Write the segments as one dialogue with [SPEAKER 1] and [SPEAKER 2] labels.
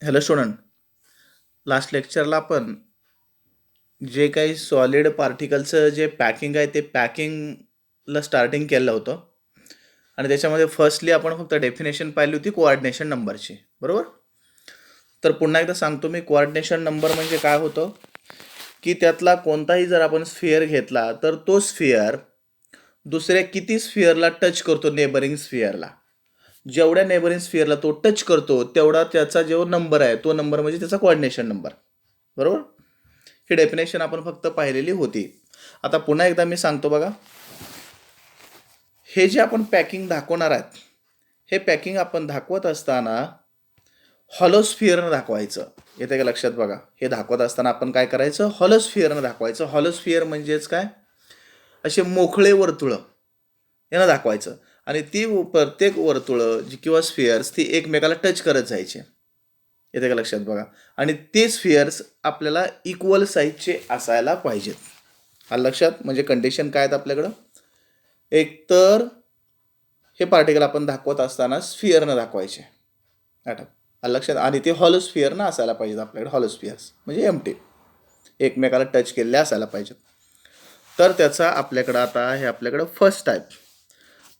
[SPEAKER 1] Hello student, last लेक्चरला आपण जे काही सॉलिड पार्टिकलचं जे पॅकिंग आहे ते पॅकिंगला स्टार्टिंग केलं होतं. आणि त्याच्यामध्ये फर्स्टली आपण फक्त डेफिनेशन पाहिली होती कोऑर्डिनेशन नंबरची, बरोबर. तर पुन्हा एकदा सांगतो मी, कोऑर्डिनेशन नंबर म्हणजे काय होतं की त्यातला कोणताही जर आपण स्फिअर घेतला तर तो स्फिअर दुसऱ्या किती स्फिअरला टच करतो, नेबरिंग स्फिअरला. जेवढ्या नेबरिंग स्फिअरला तो टच करतो तेवढा त्याचा जो नंबर आहे तो नंबर म्हणजे त्याचा कोऑर्डिनेशन नंबर, बरोबर. ही डेफिनेशन आपण फक्त पाहिलेली होती. आता पुन्हा एकदा मी सांगतो बघा. हे जे आपण पॅकिंग दाखवणार आहेत, हे पॅकिंग आपण दाखवत असताना हॉलोस्फिअरनं दाखवायचं. येते का लक्षात? बघा, हे दाखवत असताना आपण काय करायचं, हॉलोस्फिअरनं दाखवायचं. हॉलोस्फिअर म्हणजेच काय, असे मोकळे वर्तुळं यानं दाखवायचं. आणि ती प्रत्येक वर्तुळं जी किंवा स्फिअर्स ती एकमेकाला टच करत जायचे. येते का लक्षात? बघा, आणि ते स्फिअर्स आपल्याला इक्वल साईजचे असायला पाहिजेत. हा लक्षात? म्हणजे कंडिशन काय आहेत आपल्याकडं, एक तर हे पार्टिकल आपण दाखवत असताना स्फिअरनं दाखवायचे, आठव लक्षात. आणि ते हॉलोस्फिअरनं असायला पाहिजेत आपल्याकडे. हॉलोस्फिअर्स म्हणजे एमटी एकमेकाला टच केलेले असायला पाहिजेत. तर त्याचा आपल्याकडं आता हे आपल्याकडं first type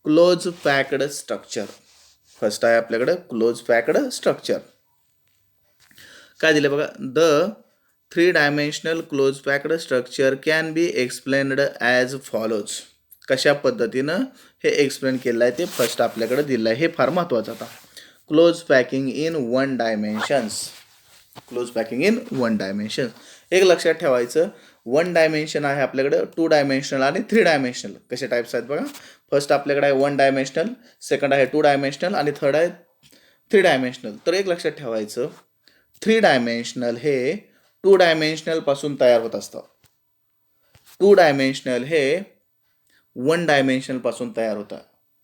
[SPEAKER 1] close packed structure. First आहे आपल्याकडं क्लोज पॅक्ड स्ट्रक्चर. काय दिलं बघा, the 3 dimensional close packed structure can be explained as follows. कशा पद्धतीनं हे एक्सप्लेन केलं आहे ते फर्स्ट आपल्याकडे दिलं आहे. हे फार महत्त्वाचं. आता close packing in 1 dimensions. Close packing in 1 dimension. एक लक्षात ठेवायचं, 1 डायमेन्शन आहे आपल्याकडे, 2 डायमेन्शनल आणि 3 डायमेन्शनल. कसे टाईप्स आहेत बघा. फर्स्ट आपल्याकडे आहे 1 डायमेन्शनल, सेकंड आहे 2 डायमेन्शनल आणि थर्ड आहे 3 डायमेन्शनल. तर एक लक्षात ठेवायचं, 3 डायमेन्शनल हे 2 डायमेन्शनल पासून तयार होत असतं. 2 डायमेन्शनल हे 1 डायमेन्शनल पासून तयार होतं.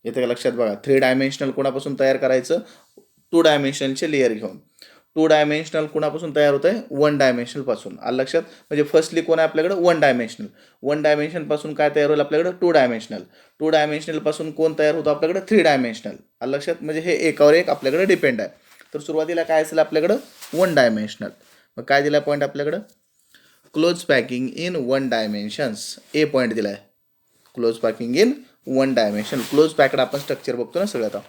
[SPEAKER 1] येते का लक्षात? बघा, 3 डायमेन्शनल कोणापासून तयार करायचं, 2 डायमेन्शनलचे लेअर घेऊन. 2 डायमेन्शनल कोणापासून तयार होत आहे, 1 डायमेन्शनल पासून. आलं लक्षात? म्हणजे फर्स्टली कोण आहे आपल्याकडे, 1 डायमेन्शनल. 1 डायमेन्शनल पासून काय तयार होईल आपल्याकडे, 2 डायमेन्शनल. 2 डायमेन्शनल पासून कोण तयार होतं आपल्याकडे, 3 डायमेन्शनल. आलं लक्षात? म्हणजे हे एकावर एक आपल्याकडे डिपेंड आहे. तर सुरुवातीला काय असेल आपल्याकडं, 1 डायमेन्शनल. मग काय दिला पॉईंट आपल्याकडं, close packing in 1 dimensions. A point दिला आहे, close packing in 1 dimension. Close packed आपण स्ट्रक्चर बघतो ना सगळं आता.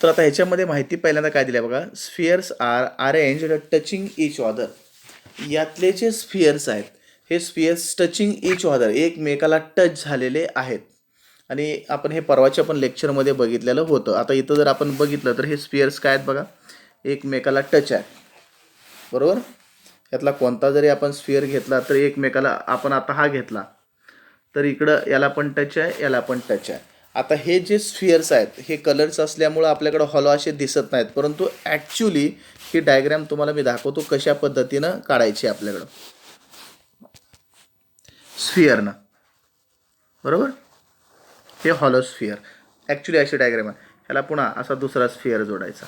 [SPEAKER 1] तर आता ह्याच्यामध्ये माहिती पहिल्यांदा काय दिली आहे बघा, spheres are arranged touching each other. यातले जे स्फिअर्स आहेत हे स्फिअर्स टचिंग इच अदर, एकमेकाला टच झालेले आहेत. आणि आपण हे परवाच्या पण लेक्चरमध्ये बघितलेलं होतं. आता इथं जर आपण बघितलं तर हे स्फिअर्स काय आहेत बघा, एकमेकाला टच आहेत, बरोबर. यातला कोणता जरी आपण स्फिअर घेतला तर एकमेकाला, आपण आता हा घेतला तर इकडं याला पण टच आहे, याला पण टच आहे. आता हे जे स्फिअर्स आहेत हे कलर्स असल्यामुळं आपल्याकडं हॉलो असे दिसत नाहीत, परंतु ॲक्च्युली ही डायग्राम तुम्हाला मी दाखवतो कशा पद्धतीनं काढायची आपल्याकडं स्फिअरनं, बरोबर. हे हॉलो स्फिअर ॲक्च्युली अशी डायग्राम आहे. ह्याला पुन्हा असा दुसरा स्फिअर जोडायचा.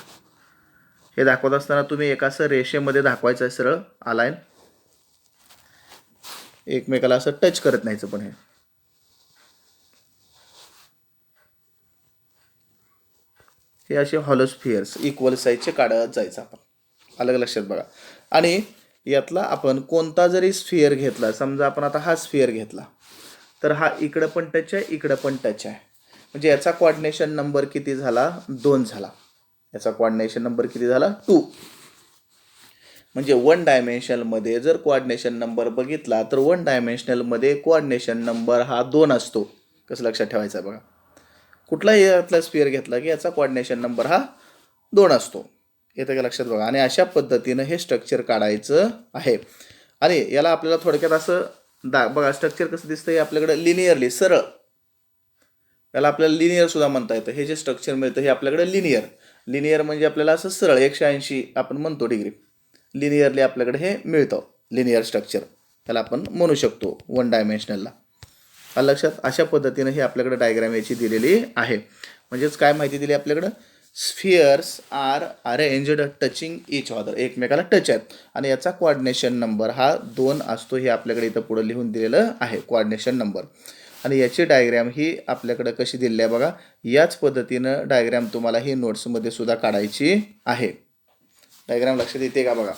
[SPEAKER 1] हे दाखवत असताना तुम्ही एक असं रेषेमध्ये दाखवायचं आहे, सरळ अलाईन, एकमेकाला असं टच करत नाहीचं. पण हे असे हॉलोस्फिअर्स इक्वल साईजचे काढत जायचं आपण. अलग लक्षात बघा. आणि यातला आपण कोणता जरी स्फिअर घेतला, समजा आपण आता हा स्फिअर घेतला तर हा इकडं पण टच आहे, इकडं पण टच आहे. म्हणजे याचा कोऑर्डिनेशन नंबर किती झाला, 2 झाला. याचा कोऑर्डिनेशन नंबर किती झाला, 2. म्हणजे 1 डायमेन्शनलमध्ये जर कोऑर्डिनेशन नंबर बघितला तर 1 डायमेन्शनलमध्ये कोऑर्डिनेशन नंबर हा 2 असतो. कसं लक्षात ठेवायचं बघा, कुठलाही यातला स्फिअर घेतला की याचा कोऑर्डिनेशन नंबर हा 2 असतो. येतं का लक्षात बघा. आणि अशा पद्धतीनं हे स्ट्रक्चर काढायचं आहे. आणि याला आपल्याला थोडक्यात असं बघा, स्ट्रक्चर कसं दिसतं हे आपल्याकडे लिनियरली सरळ. याला आपल्याला लिनियर सुद्धा म्हणता येतं. हे जे स्ट्रक्चर मिळतं हे आपल्याकडे लिनियर. लिनियर म्हणजे आपल्याला असं सरळ 180 आपण म्हणतो डिग्री. लिनियरली आपल्याकडे हे मिळतं, लिनियर स्ट्रक्चर त्याला आपण म्हणू शकतो 1 डायमेन्शनलला. लक्षात. अशा पद्धतीनं हे आपल्याकडे डायग्राम याची दिलेली आहे. म्हणजेच काय माहिती दिली आपल्याकडं, spheres are arranged touching each other, एकमेकाला टच आहेत. आणि याचा कोऑर्डिनेशन नंबर हा 2 असतो. हे आपल्याकडे इथं पुढं लिहून दिलेलं आहे कोऑर्डिनेशन नंबर. आणि याची डायग्राम ही आपल्याकडं कशी दिलेली आहे बघा, याच पद्धतीनं डायग्राम तुम्हाला ही नोट्समध्ये सुद्धा काढायची आहे. डायग्राम लक्षात येते का बघा,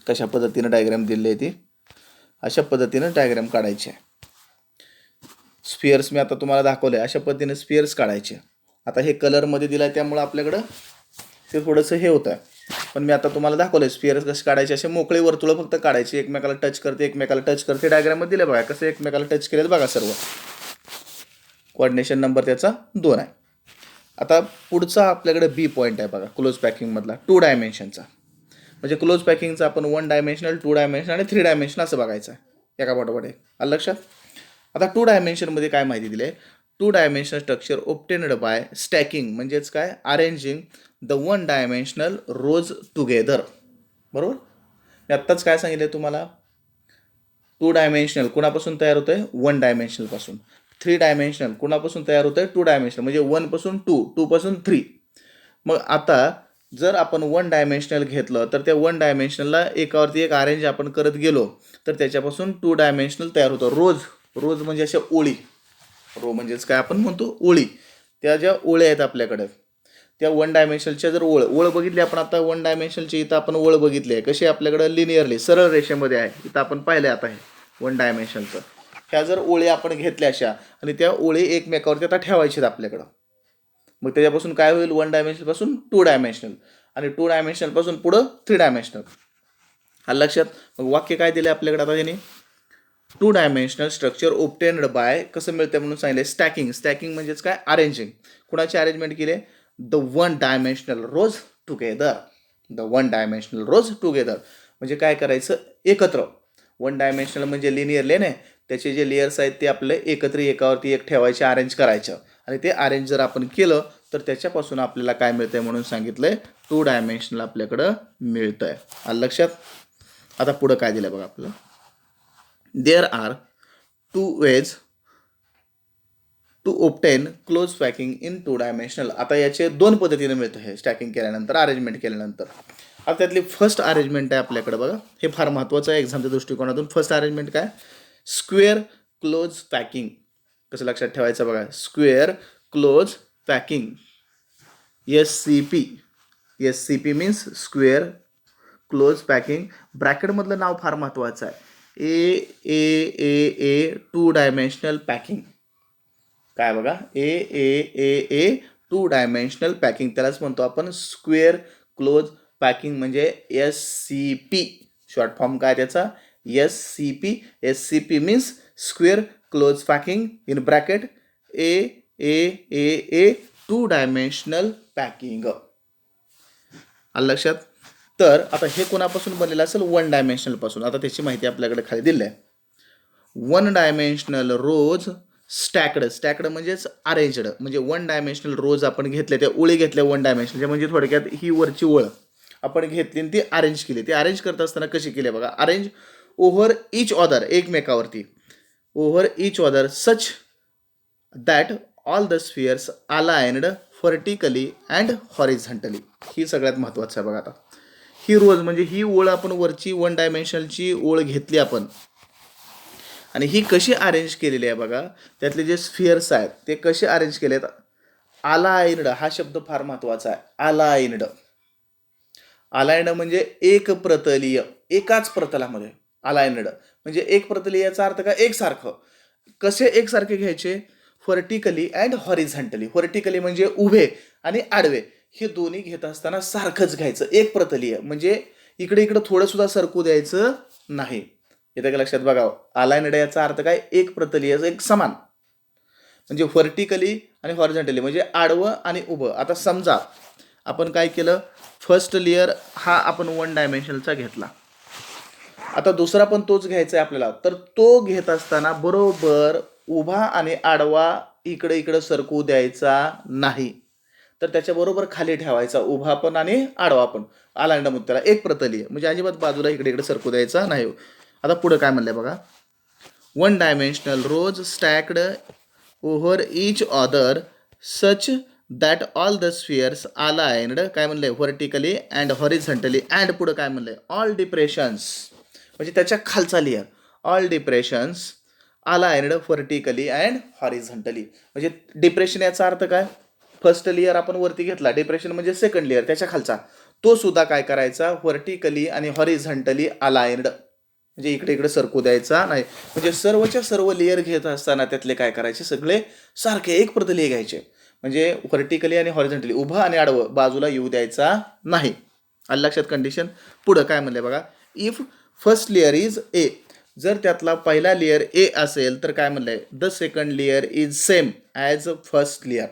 [SPEAKER 1] कशा पद्धतीनं डायग्राम दिली आहे ती, अशा पद्धतीनं डायग्राम काढायची आहे. स्फिअर्स मी आता तुम्हाला दाखवले, अशा पद्धतीने स्फिअर्स काढायचे. आता हे कलरमध्ये दिलं आहे त्यामुळं आपल्याकडं ते थोडंसं हे होतं आहे, पण मी आता तुम्हाला दाखवलं स्फिअर्स कसे काढायचे. असे मोकळे वर्तुळं फक्त काढायची, एकमेकाला टच करते डायग्राममध्ये दिलं बघा कसं एकमेकाला टच केलेलं बघा. सर्व कोऑर्डिनेशन नंबर त्याचा 2 आहे. आता पुढचा आपल्याकडे बी पॉईंट आहे बघा क्लोज पॅकिंगमधला, 2 डायमेन्शनचा. म्हणजे क्लोज पॅकिंगचा आपण 1 डायमेन्शनल, 2 डायमेन्शनल आणि 3 डायमेन्शनल असं बघायचं आहे एका पाठोपाठ एक. आलं लक्षात? आता 2 डायमेन्शनमध्ये काय माहिती दिली आहे, 2 dimensional structure obtained by stacking, म्हणजेच काय, arranging the 1 dimensional rows together. बरोबर? मी आत्ताच काय सांगितलं तुम्हाला, 2 डायमेन्शनल कुणापासून तयार होतं आहे, 1 डायमेन्शनलपासून. 3 डायमेन्शनल कुणापासून तयार होतं आहे, 2 डायमेन्शनल, म्हणजे 1 पासून 2, 2 पासून 3. मग आता जर आपण 1 डायमेन्शनल घेतलं तर त्या 1 डायमेन्शनलला एकावरती एक अरेंज आपण करत गेलो तर त्याच्यापासून 2 डायमेन्शनल तयार होतं. रोज म्हणजे अशा ओळी, रो म्हणजेच काय आपण म्हणतो ओळी, त्या ज्या ओळ्या आहेत आपल्याकडे त्या 1 डायमेन्शनलच्या जर ओळ बघितली आपण, आता 1 डायमेन्शनची इथं आपण ओळ बघितली आहे कशी आपल्याकडं लिनियरली सरळ रेषेमध्ये आहे. इथं आपण पाहिलं आता हे 1 डायमेन्शनचं, ह्या जर ओळी आपण घेतल्या अशा आणि त्या ओळी एकमेकावरती आता ठेवायच्यात आपल्याकडं, मग त्याच्यापासून काय होईल, 1 डायमेन्शनलपासून 2 डायमेन्शनल आणि 2 डायमेन्शनलपासून पुढं 3 डायमेन्शनल. आलं लक्षात? मग वाक्य काय दिलं आपल्याकडे आता त्यांनी, 2 डायमेन्शनल स्ट्रक्चर ऑब्टेन्ड बाय, कसं मिळतं म्हणून सांगितलं, स्टॅकिंग. स्टॅकिंग म्हणजेच काय, अरेंजिंग. कुणाची अरेंजमेंट केली, the 1 dimensional rows together. The 1 dimensional rows together म्हणजे काय करायचं, एकत्र. 1 डायमेन्शनल म्हणजे लिनियर लेन आहे, त्याचे जे लेयर्स आहेत ते आपले एकत्र एकावरती एक ठेवायचे, अरेंज करायचं. आणि ते अरेंज जर आपण केलं तर त्याच्यापासून आपल्याला काय मिळतंय म्हणून सांगितलंय, 2 डायमेन्शनल आपल्याकडं मिळतंय. आलं लक्षात? आता पुढं काय दिलं बघा आपलं, there are 2 ways to obtain close packing in 2 dimensional. आता याचे 2 पद्धतीने मिळतं हे स्टॅकिंग केल्यानंतर, अरेंजमेंट केल्यानंतर. आता त्यातली फर्स्ट अरेंजमेंट आहे आपल्याकडे बघा, हे फार महत्त्वाचं आहे एक्झामच्या दृष्टिकोनातून. फर्स्ट अरेंजमेंट काय, स्क्वेअर क्लोज पॅकिंग. कसं लक्षात ठेवायचं बघा, square close packing, SCP. SCP means square close packing. ब्रॅकेटमधलं नाव फार महत्त्वाचं आहे, AAA 2 डायमेन्शनल पॅकिंग. काय बघा, AAA 2 डायमेन्शनल पॅकिंग, त्यालाच म्हणतो आपण स्क्वेअर क्लोज पॅकिंग, म्हणजे SCP. शॉर्ट फॉर्म काय त्याचा, SCP. SCP means square close packing, in bracket AAA 2 dimensional packing. आलं लक्षात? तर आता हे कोणापासून बनलेलं असेल, 1 डायमेन्शनलपासून. आता त्याची माहिती आपल्याकडे खाली दिली आहे. 1 डायमेन्शनल रोज स्टॅक्ड म्हणजेच अरेंजड, म्हणजे 1 डायमेन्शनल रोज आपण घेतले, त्या ओळी घेतल्या 1 डायमेन्शनल, म्हणजे थोडक्यात ही वरची ओळ आपण घेतली आणि ती अरेंज केली. ती अरेंज करत असताना कशी केली बघा, अरेंज ओव्हर इच अदर, एकमेकावरती, over each other such that all the spheres aligned vertically and horizontally. ही सगळ्यात महत्त्वाचं आहे बघा. आता ही रोज म्हणजे ही ओळ आपण वरची 1 डायमेन्शनलची ओळ घेतली आपण आणि ही कशी अरेंज केलेली आहे बघा, त्यातले जे स्फिअर्स आहेत ते कसे अरेंज केले आहेत. अलाइन्ड हा शब्द फार महत्त्वाचा आहे. अलाइन्ड, अलाइन्ड म्हणजे एक प्रतलीय, एकाच प्रतलामध्ये. अलाइन्ड म्हणजे एक प्रतलीय, याचा अर्थ काय, एकसारखं. कसे एकसारखे घ्यायचे, व्हर्टिकली अँड हॉरिझॉन्टली. व्हर्टिकली म्हणजे उभे आणि आडवे, हे दोन्ही घेत असताना सारखंच घ्यायचं. एक प्रतलीय म्हणजे इकडे इकडे थोडं सुद्धा सरकू द्यायचं नाही. इथं काय लक्षात बघा, अलाइन्ड याचा अर्थ काय, एक प्रतलीय, एक समान. म्हणजे व्हर्टिकली आणि हॉरिझॉन्टली म्हणजे आडवं आणि उभं. आता समजा आपण काय केलं, फर्स्ट लेयर हा आपण 1 डायमेन्शनलचा घेतला, आता दुसरा पण तोच घ्यायचा आहे आपल्याला. तर तो घेत असताना बरोबर उभा आणि आडवा इकडे इकडे सरकू द्यायचा नाही, तर त्याच्याबरोबर खाली ठेवायचा, उभा पण आणि आडवा पण. अलाइन्ड म्हणतो त्याला, एक प्रतलीय म्हणजे अजिबात बाजूला इकडे इकडे सरकू द्यायचा नाही. आता पुढे काय म्हणलंय बघा, 1 dimensional rows stacked over each other such that all the spheres aligned, काय म्हणलंय, व्हर्टिकली अँड हॉरिझॉन्टली अँड पुढे काय म्हणलंय, ऑल डिप्रेशन्स म्हणजे त्याच्या खालचा layer, all depressions aligned vertically and horizontally. म्हणजे डिप्रेशन याचा अर्थ काय, फर्स्ट लेअर आपण वरती घेतला, डिप्रेशन म्हणजे सेकंड लेअर त्याच्या खालचा, तो सुद्धा काय करायचा, व्हर्टिकली आणि हॉरिझॉन्टली अलाइन्ड, म्हणजे इकडे इकडे सरकू द्यायचा नाही. म्हणजे सर्वच्या सर्व लेअर घेत असताना त्यातले काय करायचे, सगळे सारखे एक प्रतलीय घ्यायचे. म्हणजे व्हर्टिकली आणि हॉरिझॉन्टली उभं आणि आडवं बाजूला येऊ द्यायचा नाही. आलं लक्षात कंडिशन. पुढं काय म्हणलंय बघा, if first layer is A, जर त्यातला पहिला लेअर ए असेल तर काय म्हणलंय, the second layer is same as first layer,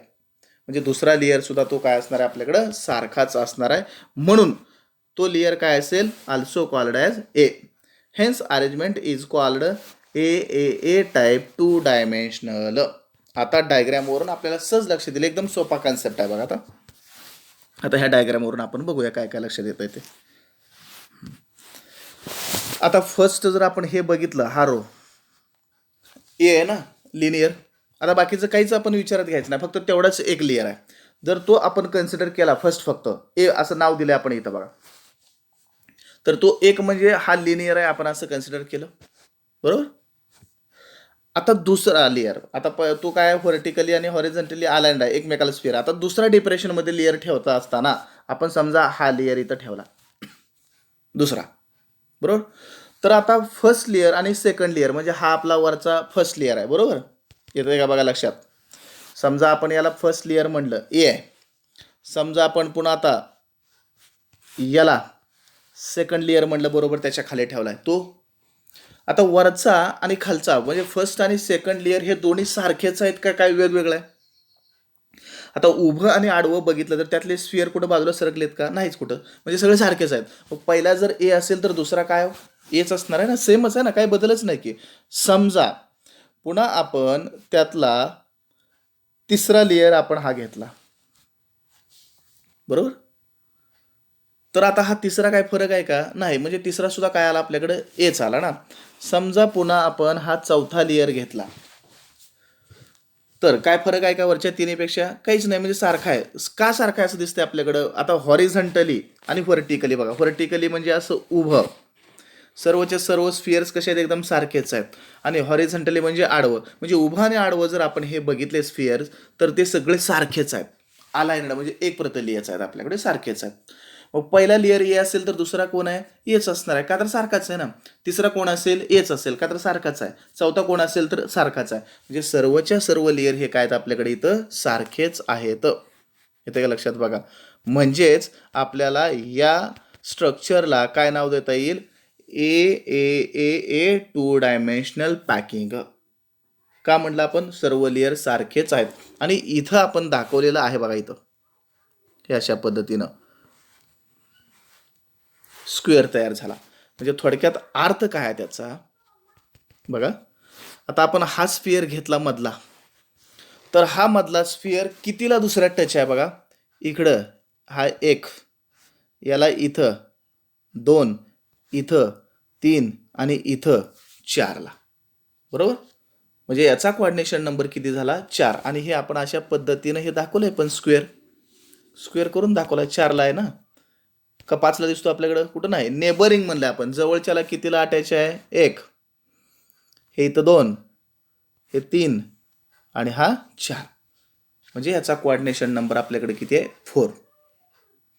[SPEAKER 1] म्हणजे दुसरा लेअर सुद्धा तो काय असणार आहे आपल्याकडं, सारखाच असणार आहे. म्हणून तो लेअर काय असेल, also called as A. Hence arrangement is called A type 2 dimensional. आता डायग्रॅमवरून आपल्याला सहज लक्ष दिलं, एकदम सोपा कन्सेप्ट आहे बघा. आता ह्या डायग्रॅमवरून आपण बघूया काय काय लक्षात येतं ते. आता फर्स्ट जर आपण हे बघितलं, हा रो ए आहे ना लिनियर. आता बाकीचं काहीच आपण विचारात घ्यायचं नाही, फक्त तेवढाच एक लेअर आहे. जर तो आपण कन्सिडर केला फर्स्ट, फक्त ए असं नाव दिलं आपण इथं बघा, तर तो एक म्हणजे हा लिनियर आहे, आपण असं कन्सिडर केलं बरोबर. आता दुसरा लेअर, आता तो काय व्हर्टिकली आणि हॉरिझॉन्टली अलाइन्ड आहे एकमेकाला स्फिअर. आता दुसरा डिप्रेशनमध्ये लेअर ठेवता असताना आपण समजा हा लेअर इथं ठेवला दुसरा बरोबर. तर आता फर्स्ट लेअर आणि सेकंड लेअर म्हणजे हा आपला वरचा फर्स्ट लेअर आहे बरोबर. येतंय का बघा लक्षात. समजा आपण याला फर्स्ट लेअर म्हणलं ए आहे, समजा आपण पुन्हा आता याला सेकंड लेअर म्हणलं बरोबर, त्याच्या खाली ठेवलाय तो. आता वरचा आणि खालचा म्हणजे फर्स्ट आणि सेकंड लेअर हे दोन्ही सारखेच आहेत का काय वेगवेगळं आहे. आता उभं आणि आडवं बघितलं तर त्यातले स्फिअर कुठं बाजूला सरकलेत का, नाहीच कुठं, म्हणजे सगळे सारखेच आहेत. मग पहिला जर ए असेल तर दुसरा काय एच असणार आहे ना, सेमच आहे ना, काही बदलच नाही की. समजा पुन्हा आपण त्यातला तिसरा लेअर आपण हा घेतला बरोबर, तर आता हा तिसरा काय फरक आहे का, नाही. म्हणजे तिसरा सुद्धा काय आला आपल्याकडे, एच आला ना. समजा पुन्हा आपण हा चौथा लेअर घेतला तर काय फरक आहे का वरच्या तिन्हीपेक्षा, काहीच नाही. म्हणजे सारखा आहे का, सारखा आहे असं दिसतंय आपल्याकडं. आता हॉरिझॉन्टली आणि व्हर्टिकली बघा, व्हर्टिकली म्हणजे असं उभं, सर्वच्या सर्व स्फिअर्स कसे आहेत, एकदम सारखेच आहेत. आणि हॉरिझॉन्टली म्हणजे आडवं, म्हणजे उभं आणि आडवं जर आपण हे बघितले स्फिअर्स तर ते सगळे सारखेच आहेत, अलाइन्ड म्हणजे एक प्रतलीयच आहेत आपल्याकडे, सारखेच आहेत. मग पहिला लेअर ए असेल तर दुसरा कोण आहे, एच असणार आहे का, तर सारखाच आहे ना. तिसरा कोण असेल, एच असेल का, तर सारखाच आहे. चौथा कोण असेल तर सारखाच आहे. म्हणजे सर्वच्या सर्व लेअर हे काय आहेत आपल्याकडे इथं, सारखेच आहेत. येते का लक्षात बघा. म्हणजेच आपल्याला या स्ट्रक्चरला काय नाव देता येईल, ए 2 डायमेन्शनल पॅकिंग. का म्हटलं आपण, सर्व लेअर सारखेच आहेत. आणि इथं आपण दाखवलेलं आहे बघा, इथं हे अशा पद्धतीनं स्क्वेअर तयार झाला. म्हणजे थोडक्यात अर्थ काय आहे त्याचा बघा. आता आपण हा स्फिअर घेतला मधला, तर हा मधला स्फिअर कितीला दुसऱ्या टच आहे बघा, इकडं हा एक, याला इथं 2, इथं 3 आणि इथं 4ला बरोबर. म्हणजे याचा कोऑर्डिनेशन नंबर किती झाला, 4. आणि हे आपण अशा पद्धतीनं हे दाखवलंय, पण स्क्वेअर करून दाखवलाय. 4ला आहे ना, का 5ला दिसतो आपल्याकडं, कुठं नाही. नेबरिंग म्हणलं आपण, जवळच्याला कितीला अटॅच आहे, 1, हे इथं 2, हे 3 आणि हा 4. म्हणजे याचा कोऑर्डिनेशन नंबर आपल्याकडे किती आहे, 4.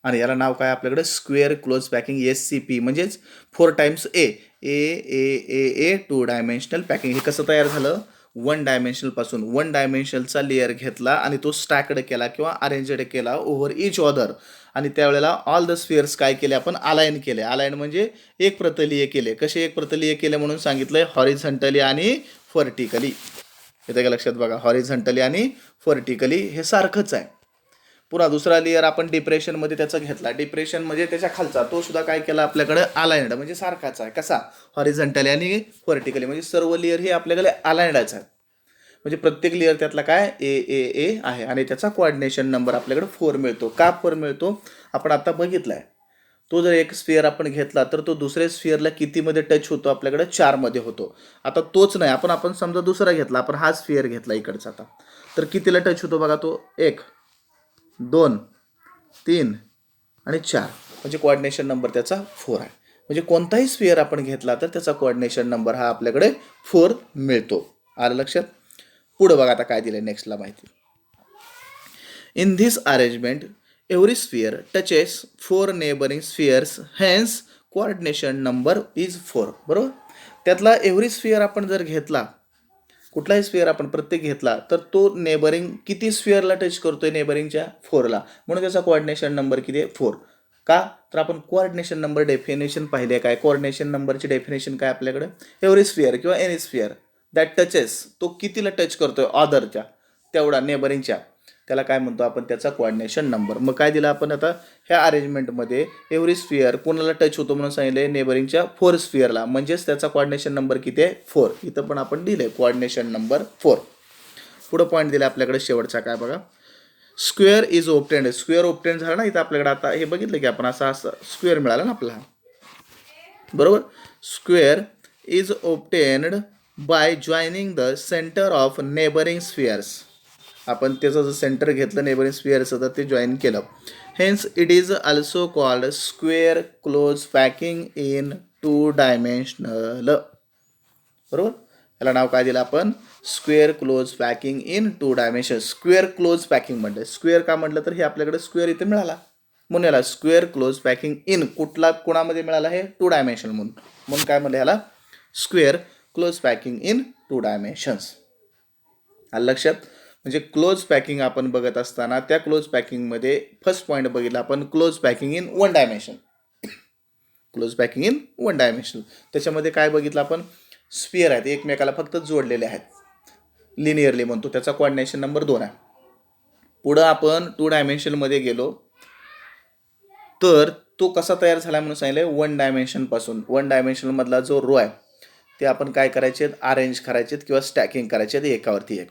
[SPEAKER 1] आणि याला नाव काय आपल्याकडे, स्क्वेअर क्लोज पॅकिंग, SCP, म्हणजेच 4 टाइम्स ए 2 डायमेन्शनल पॅकिंग. हे कसं तयार झालं, 1 डायमेन्शनल पासून 1 डायमेन्शनलचा लेअर घेतला आणि तो स्टॅक्ड केला किंवा अरेंजड केला ओव्हर इच अदर. आणि त्यावेळेला ऑल द स्फिअर्स काय केले आपण, अलाइन केले. अलाइन म्हणजे एक प्रतलीय केले. कसे एक प्रतलीय केले म्हणून सांगितलंय, हॉरिझॉन्टली आणि व्हर्टिकली. येते का लक्षात बघा, हॉरिझॉन्टली आणि व्हर्टिकली हे सारखंच आहे. पुन्हा दुसरा लेअर आपण डिप्रेशनमध्ये त्याचा घेतला, डिप्रेशन म्हणजे त्याच्या खालचा, तो सुद्धा काय केला आपल्याकडे, अलाइन्ड म्हणजे सारखाच आहे. कसा, हॉरिझॉन्टली आणि व्हर्टिकली, म्हणजे सर्व लेअर हे आपल्याकडे अलाइन्डच आहेत. म्हणजे प्रत्येक लेअर त्यातला काय, ए आहे. आणि त्याचा कोऑर्डिनेशन नंबर आपल्याकडे 4 मिळतो. का 4 मिळतो, आपण आता बघितलाय. तो जर एक स्फिअर आपण घेतला तर तो दुसऱ्या स्फिअरला कितीमध्ये टच होतो, आपल्याकडे 4मध्ये होतो. आता तोच नाही, आपण समजा दुसरा घेतला, आपण हा स्फिअर घेतला इकडचा, आता तर कितीला टच होतो बघा, तो 1, 2, 3 आणि 4. म्हणजे कोऑर्डिनेशन नंबर त्याचा 4 आहे. म्हणजे कोणताही स्फिअर आपण घेतला तर त्याचा कोऑर्डिनेशन नंबर हा आपल्याकडे 4 मिळतो. आलं लक्षात. पुढे बघा आता काय दिलंय नेक्स्टला माहिती. In this arrangement every sphere touches 4 neighbouring spheres, hence coordination number is 4. बरोबर. त्यातला एव्हरी स्फिअर आपण जर घेतला, कुठलाही स्फिअर आपण प्रत्येक घेतला, तर तो नेबरिंग किती स्फिअरला टच करतोय? नेबरिंगच्या 4ला. म्हणून त्याचा कोऑर्डिनेशन नंबर किती आहे? 4. का? तर आपण कोऑर्डिनेशन नंबर डेफिनेशन पाहिले. काय कोऑर्डिनेशन नंबरची डेफिनेशन काय आपल्याकडे? एव्हरी स्फिअर किंवा एनी स्फिअर दॅट टचेस, तो कितीला टच करतोय ऑदरच्या, तेवढा नेबरिंगच्या, त्याला काय म्हणतो आपण? त्याचा कोऑर्डिनेशन नंबर. मग काय दिला आपण आता ह्या अरेंजमेंटमध्ये? एव्हरी स्फिअर कोणाला टच होतो म्हणून सांगितले? नेबरिंगच्या 4 स्फिअरला. म्हणजेच त्याचा कोऑर्डिनेशन नंबर किती आहे? 4. इथं पण आपण दिले कोऑर्डिनेशन नंबर 4. पुढं पॉईंट दिला आपल्याकडे शेवटचा. काय बघा, square is obtained. Square obtained झाला ना इथं आपल्याकडे. आता हे बघितलं की आपण असं स्क्वेअर मिळाला ना आपला. बरोबर. Square is obtained by joining the centre of neighbouring spheres. आपण त्याचं जर सेंटर घेतलं नेबरिंग स्फिअरचं, तर ते जॉईन केलं. Hence it is also called square close packing in 2 dimensional. बरोबर. याला नाव काय दिलं आपण? Square close packing in 2 dimension. Square close packing म्हटलं. स्क्वेअर का म्हटलं? तर हे आपल्याकडे स्क्वेअर इथे मिळाला म्हणून याला स्क्वेअर क्लोज पॅकिंग इन कोणामध्ये मिळाला? हे 2 डायमेन्शन म्हणून काय म्हणलं याला? Square close packing in 2 dimensions. आलं लक्षात? म्हणजे क्लोज पॅकिंग आपण बघत असताना त्या क्लोज पॅकिंगमध्ये फर्स्ट पॉईंट बघितला आपण, close packing in 1 dimension. Close packing in 1 dimension. त्याच्यामध्ये काय बघितलं आपण? स्फिअर आहेत, एकमेकाला फक्त जोडलेले आहेत, लिनियरली म्हणतो. त्याचा कोऑर्डिनेशन नंबर 2 आहे. पुढं आपण 2 डायमेन्शनमध्ये गेलो, तर तो कसा तयार झाला म्हणून सांगितलं? 1 डायमेन्शनपासून. 1 डायमेन्शनमधला जो रो आहे ते आपण काय करायचे? अरेंज करायचे किंवा स्टॅकिंग करायचे एकावरती एक.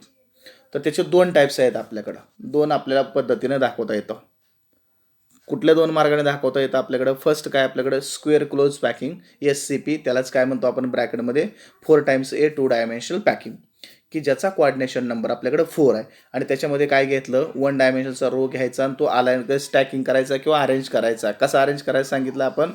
[SPEAKER 1] तर त्याचे 2 टाईप्स आहेत आपल्याकडं. 2 आपल्याला पद्धतीने दाखवता येतं. कुठल्या 2 मार्गाने दाखवता येतं आपल्याकडं? फर्स्ट काय आपल्याकडं? Square close packing, SCP. त्यालाच काय म्हणतो आपण ब्रॅकेटमध्ये? 4 a 2 डायमेन्शनल पॅकिंग, की ज्याचा कोऑर्डिनेशन नंबर आपल्याकडे 4 आहे. आणि त्याच्यामध्ये काय घेतलं? 1 डायमेन्शनचा रो घ्यायचा आणि तो अलाइन स्टॅकिंग करायचा किंवा अरेंज करायचा. कसा अरेंज करायचं सांगितलं आपण?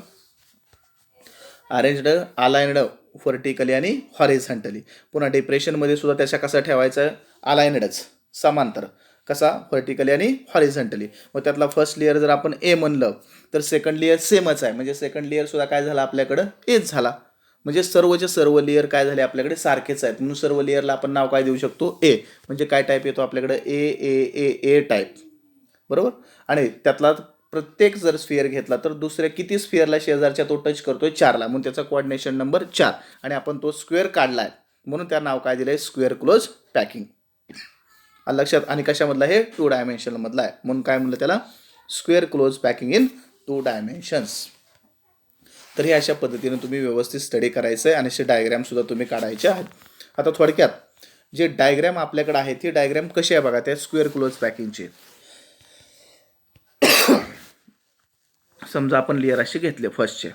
[SPEAKER 1] अरेंज्ड, अलाइन्ड व्हर्टिकली आणि हॉरिझॉन्टली. पुन्हा डिप्रेशनमध्ये सुद्धा त्याच्या कसं ठेवायचं? अलाइन्डच, समांतर. कसा? व्हर्टिकली आणि हॉरिझॉन्टली. मग त्यातला फर्स्ट लेअर जर आपण ए म्हणलं, तर सेकंड लेअर सेमच आहे. म्हणजे सेकंड लेअर सुद्धा काय झाला आपल्याकडं? एच झाला. म्हणजे सर्वचे सर्व लेअर काय झाले आपल्याकडे? सारखेच आहेत. म्हणून सर्व लेअरला आपण नाव काय देऊ शकतो? ए. म्हणजे काय टाईप येतो आपल्याकडे? A type. बरोबर. आणि त्यातला प्रत्येक जर स्फिअर घेतला तर दुसऱ्या किती स्फिअरला शेजारच्या तो टच करतोय? 4ला. म्हणून त्याचा कोऑर्डिनेशन नंबर 4. आणि आपण तो स्क्वेअर काढलाय म्हणून त्या नाव काय दिलंय? Square close packing. लक्षात? आणि कशामधला? हे 2 डायमेन्शनमधला आहे म्हणून काय म्हणलं त्याला? Square close packing in 2 dimensions. तर हे अशा पद्धतीने तुम्ही व्यवस्थित स्टडी करायचं आहे आणि असे डायग्रॅम सुद्धा तुम्ही काढायचे आहेत. आता थोडक्यात जे डायग्रॅम आपल्याकडे आहे ती डायग्रॅम कशी आहे बघा, त्या स्क्वेअर क्लोज पॅकिंगची. समजा आपण लेअर असे घेतले फर्स्टचे.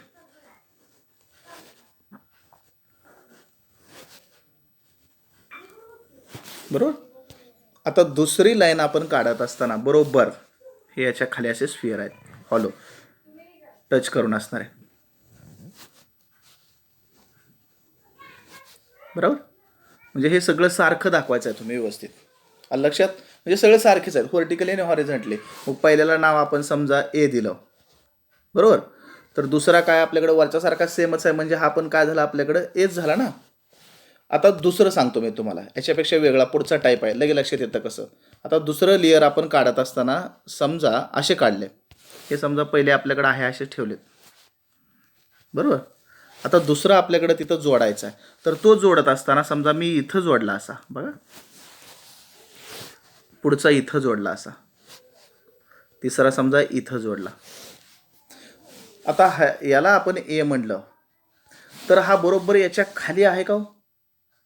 [SPEAKER 1] बरोबर. आता दुसरी लाईन आपण काढत असताना बरोबर हे याच्या खाली असे स्फिअर आहेत, हॉलो टच करून असणार आहे. बरोबर. म्हणजे हे सगळं सारखं दाखवायचं आहे तुम्ही व्यवस्थित. लक्षात? म्हणजे सगळं सारखेच आहेत, व्हर्टिकली आणि हॉरिझॉन्टली. मग पहिल्याला नाव आपण समजा ए दिलं. बरोबर. तर दुसरा काय आपल्याकडे? वरच्या सारखा सेमच आहे. म्हणजे हा पण काय झाला आपल्याकडे? एच झाला ना. आता दुसरं सांगतो मी तुम्हाला, याच्यापेक्षा वेगळा पुढचा टाईप आहे, लगे लक्षात येतं कसं. आता दुसरं लेअर आपण काढत असताना समजा असे काढले. हे समजा पहिले आपल्याकडे आहे असे ठेवलेत. बरोबर. आता दुसरा आपल्याकडे तिथं जोडायचा आहे. तर तो जोडत असताना समजा मी इथं जोडला असा, बघा, पुढचा इथं जोडला असा, तिसरा समजा इथं जोडला. आता याला आपण ए म्हणलं तर हा बरोबर याच्या खाली आहे का?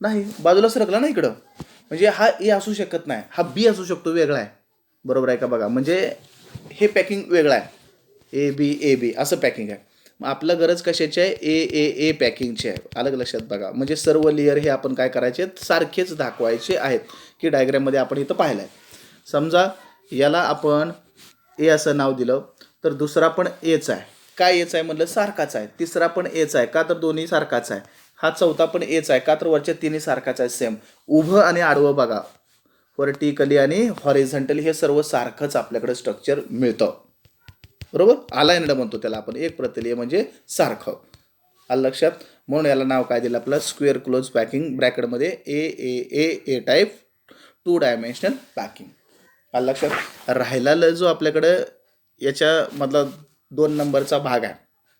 [SPEAKER 1] नाही, बाजूला सरकला ना इकडं. म्हणजे हा ए असू शकत नाही, हा बी असू शकतो, वेगळा आहे. बरोबर आहे का? बघा, म्हणजे हे पॅकिंग वेगळं आहे. ए बी असं पॅकिंग आहे. मग आपलं गरज कशाची आहे? ए पॅकिंगची आहे. अलग लक्षात बघा. म्हणजे सर्व लेअर हे आपण काय करायचे? सारखेच दाखवायचे आहेत, की डायग्राममध्ये आपण इथं पाहिलं आहे. समजा याला आपण ए असं नाव दिलं तर दुसरा पण एच आहे. काय एच आहे म्हटलं? सारखाच आहे. तिसरा पण एच आहे का? तर दोन्ही सारखाच आहे. हा चौथा पण एच आहे का? तर वरच्या तिन्ही सारखाच आहे, सेम. उभं आणि आडवं बघा, व्हर्टिकली आणि हॉरिझॉन्टली हे सर्व सारखंच आपल्याकडे स्ट्रक्चर मिळतं. बरोबर, अलाइन्ड म्हणतो त्याला आपण, एक प्रतलीय म्हणजे सारखं. आलं लक्षात. म्हणून याला नाव काय दिलं आपलं, स्क्वेअर क्लोज पॅकिंग, ब्रॅकेटमध्ये ए टाईप 2 डायमेन्शनल पॅकिंग. आलं लक्षात. राहिलेला जो आपल्याकडं याच्यामधला 2 नंबरचा भाग आहे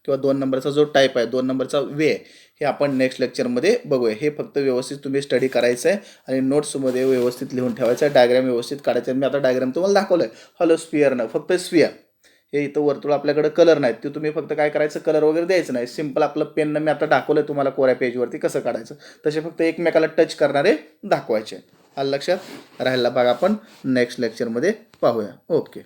[SPEAKER 1] किंवा 2 नंबरचा जो टाईप आहे, 2 नंबरचा वे आहे, हे आपण नेक्स्ट लेक्चरमध्ये बघूया. हे फक्त व्यवस्थित तुम्ही स्टडी करायचं आहे आणि नोट्समध्ये व्यवस्थित लिहून ठेवायचं आहे, डायग्राम व्यवस्थित काढायचं आहे. मी आता डायग्राम तुम्हाला दाखवलं आहे हॉलो स्फिअरनं, फक्त स्फिअर. हे इथं वर्तुळ आपल्याकडे कलर नाहीत, ते तुम्ही फक्त काय करायचं, कलर वगैरे द्यायचं नाही, सिम्पल आपलं पेननं मी आता दाखवलं तुम्हाला कोऱ्या पेजवरती कसं काढायचं, तसे फक्त एकमेकाला टच करणारे दाखवायचे. आलं लक्षात. राहिला भाग आपण नेक्स्ट लेक्चरमध्ये पाहूया. ओके.